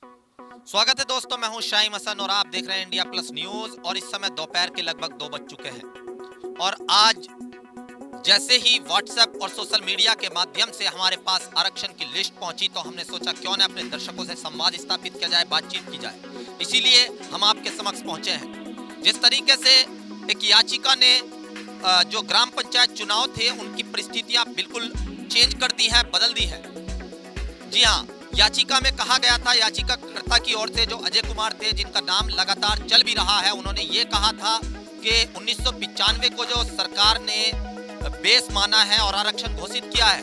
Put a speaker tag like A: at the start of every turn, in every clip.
A: स्वागत है दोस्तों, मैं हूं शाइम हसन और आप देख रहे हैं इंडिया प्लस न्यूज। और इस समय दोपहर के लगभग 2 बज चुके हैं और आज जैसे ही व्हाट्सएप और सोशल मीडिया के माध्यम से हमारे पास आरक्षण की लिस्ट पहुंची तो हमने सोचा क्यों न अपने दर्शकों से संवाद स्थापित किया जाए, बातचीत की जाए। इसीलिए हम आपके समक्ष पहुंचे हैं। जिस तरीके से एक याचिका ने जो ग्राम पंचायत चुनाव थे उनकी परिस्थितियां बिल्कुल चेंज कर दी है, बदल दी है। जी हाँ, याचिका में कहा गया था, याचिकाकर्ता की ओर से जो अजय कुमार थे, जिनका नाम लगातार चल भी रहा है, उन्होंने ये कहा था कि 1995 को जो सरकार ने बेस माना है और आरक्षण घोषित किया है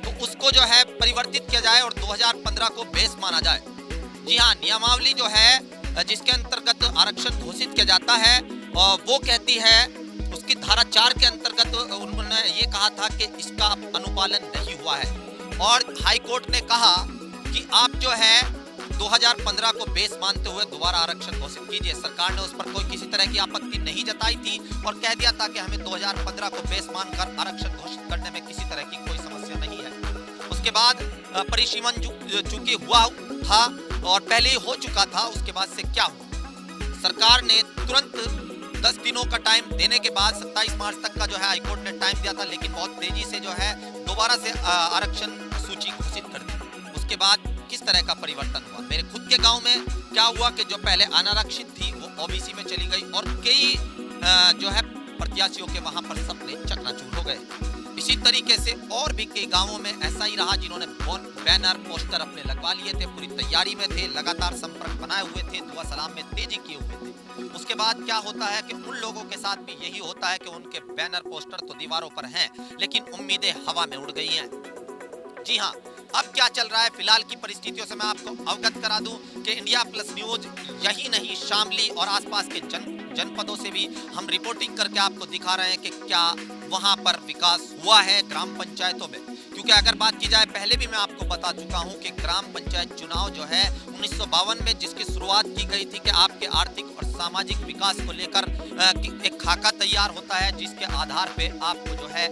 A: तो उसको जो है परिवर्तित किया जाए और 2015 को बेस माना जाए। जी हाँ, नियमावली जो है जिसके अंतर्गत आरक्षण घोषित किया जाता है और वो कहती है, उसकी धारा 4 के अंतर्गत उन्होंने ये कहा था कि इसका अनुपालन नहीं हुआ है और हाई कोर्ट ने कहा कि आप जो है 2015 को बेस मानते हुए दोबारा आरक्षण घोषित कीजिए। सरकार ने उस पर कोई किसी तरह की आपत्ति नहीं जताई थी और कह दिया था कि हमें 2015 को बेस मानकर आरक्षण घोषित करने में किसी तरह की कोई समस्या नहीं है। उसके बाद परिसीमन चूंकि हुआ था और पहले ही हो चुका था, उसके बाद से क्या हुआ, सरकार ने तुरंत 10 दिनों का टाइम देने के बाद 27 मार्च तक का जो है हाईकोर्ट ने टाइम दिया था, लेकिन बहुत तेजी से जो है दोबारा से आरक्षण सूची घोषित कर दी। उसके बाद किस तरह का परिवर्तन हुआ, मेरे खुद के गांव में क्या हुआ कि जो पहले अनारक्षित थी वो ओबीसी में चली गई और कई जो है प्रत्याशियों के वहां पर सपने चकनाचूर हो गए। इसी तरीके से और भी कई गांवों में ऐसा ही रहा जिन्होंने बैनर पोस्टर अपने लगवा लिए थे, पूरी तैयारी में थे, लगातार संपर्क बनाए हुए थे, दुआ सलाम में तेजी किए हुए थे। उसके बाद क्या होता है कि उन लोगों के साथ भी यही होता है कि उनके बैनर पोस्टर तो दीवारों पर हैं लेकिन उम्मीदें हवा में उड़ गई हैं। जी हाँ, अब क्या चल रहा है फिलहाल की परिस्थितियों से मैं आपको अवगत करा दूं कि इंडिया प्लस न्यूज यही नहीं, शामली और आसपास के जनपदों से भी हम रिपोर्टिंग करके आपको दिखा रहे हैं कि क्या वहां पर विकास हुआ है ग्राम पंचायतों में। क्योंकि अगर बात की जाए, पहले भी मैं आपको बता चुका हूं कि ग्राम पंचायत चुनाव जो है 1952 में जिसकी शुरुआत की गई थी कि आपके आर्थिक और सामाजिक विकास को लेकर एक खाका तैयार होता है जिसके आधार पे आपको जो है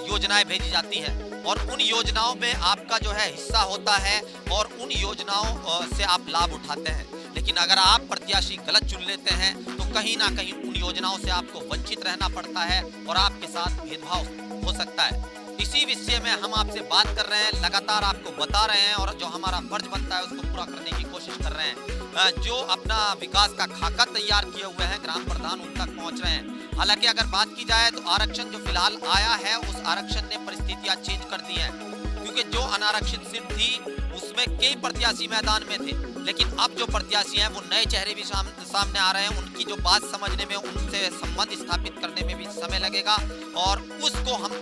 A: योजनाएं भेजी जाती हैं और उन योजनाओं में आपका जो है हिस्सा होता है और उन योजनाओं से आप लाभ उठाते हैं। लेकिन अगर आप प्रत्याशी गलत चुन लेते हैं तो कहीं ना कहीं उन योजनाओं से आपको वंचित रहना पड़ता है और आपके साथ भेदभाव हो सकता है। इसी विषय में हम आपसे बात कर रहे हैं, लगातार आपको बता रहे हैं और जो हमारा फर्ज बनता है उसको पूरा करने की कोशिश कर रहे हैं। जो अपना विकास का खाका तैयार किए हुए हैं ग्राम प्रधान उन तक पहुंच रहे हैं। हालांकि अगर बात की जाए तो आरक्षण जो फिलहाल आया है उस आरक्षण ने परिस्थितियां चेंज कर दी हैं, क्योंकि जो अनारक्षित सीट थी उसमें कई प्रत्याशी मैदान में थे, लेकिन अब जो प्रत्याशी हैं वो नए चेहरे भी सामने आ रहे हैं। उनकी जो बात समझने में, उनसे संबंध स्थापित करने में भी समय लगेगा और उसको हम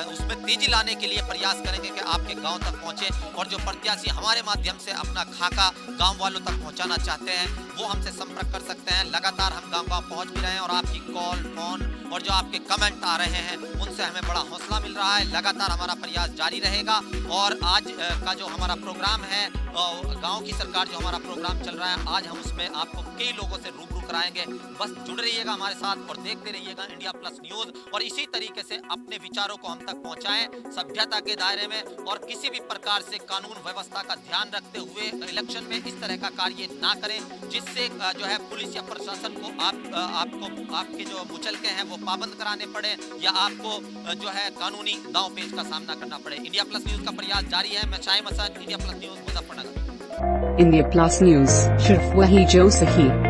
A: उसमें तेजी लाने के लिए प्रयास करेंगे कि आपके गांव तक पहुंचे और जो प्रत्याशी हमारे माध्यम से अपना खाका गांव वालों तक पहुंचाना चाहते हैं वो हमसे संपर्क कर सकते हैं। लगातार हम गांव पहुंच भी रहे हैं और आपकी कॉल, फोन और जो आपके कमेंट आ रहे हैं उनसे हमें बड़ा हौसला मिल रहा है। लगातार हमारा प्रयास जारी रहेगा और आज का जो हमारा प्रोग्राम है, गांव की सरकार जो हमारा प्रोग्राम चल रहा है, आज हम उसमें आपको कई लोगों से रूबरू कराएंगे। बस जुड़ रहिएगा हमारे साथ और देखते रहिएगा इंडिया प्लस न्यूज और इसी तरीके से अपने विचारों को हम तक पहुंचाएं सभ्यता के दायरे में और किसी भी प्रकार से कानून व्यवस्था का ध्यान रखते हुए इलेक्शन में इस तरह का कार्य ना करें जिससे जो है पुलिस या प्रशासन को आपके जो मुचलके हैं वो पाबंद कराने पड़े या आपको जो है कानूनी दांव पेच का सामना करना पड़े। इंडिया प्लस न्यूज का प्रयास जारी है। मैं Shaim Hasan, India plus news, Muzaffarnagar.
B: India plus news, सिर्फ वही जो सही।